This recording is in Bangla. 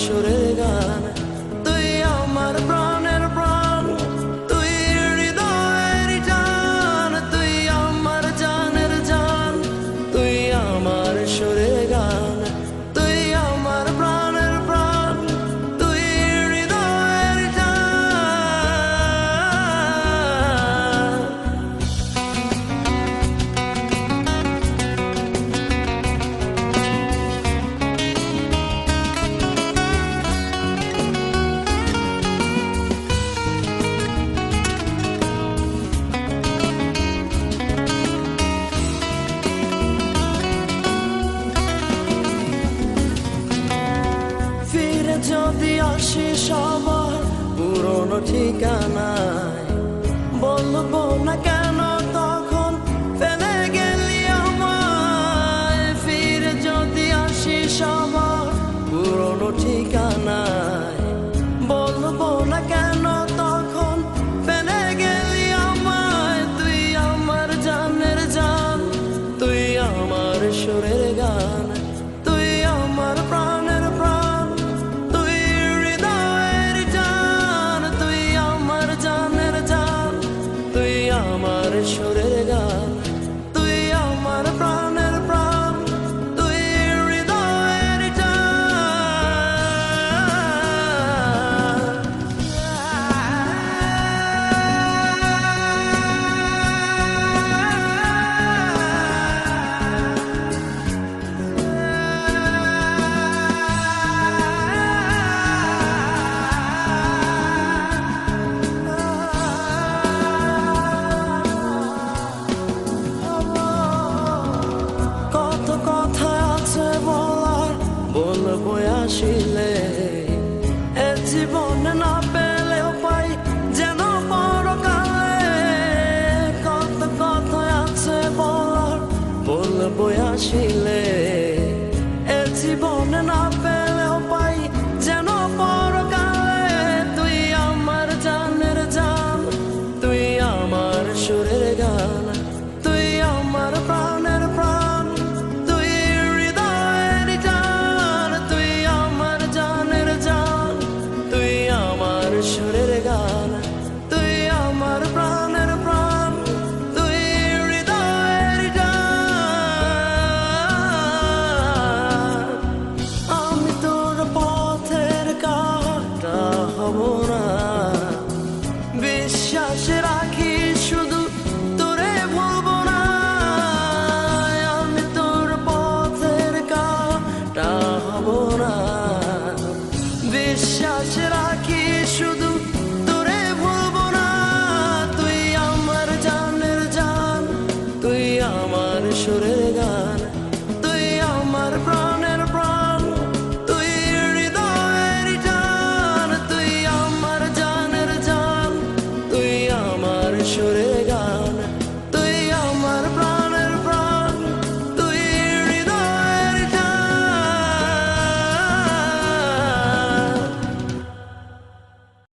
সুরের গান। তুই আমার প্রাণের প্রাণ, তুই হৃদয়ের জান, তুই আমার জানের জান, তুই আমার সুরের গান। তুই আমার প্রাণের প্রাণ, তুই হৃদয়ের জান। ফিরে যদি আসিস আবার পুরনো ঠিকানায়, বলবো না কেন তখন ফেলে গেলি আমায়। ফিরে যদি আসিস আবার পুরনো ঠিকানায়, বলবো না কেন তখন ফেলে গেলি আমায়। তুই আমার জানের জান, তুই আমার সুরের গান, তুই আমার প্রাণের প্রাণ, তুই হৃদয়ের জান, তুই আমার জানের জান, তুই আমার সুরের গান। তুই আমার প্রাণের প্রাণ, তুই হৃদয়ের কত কথা আছে বলার, বলবো আসিলে এ জীবনে না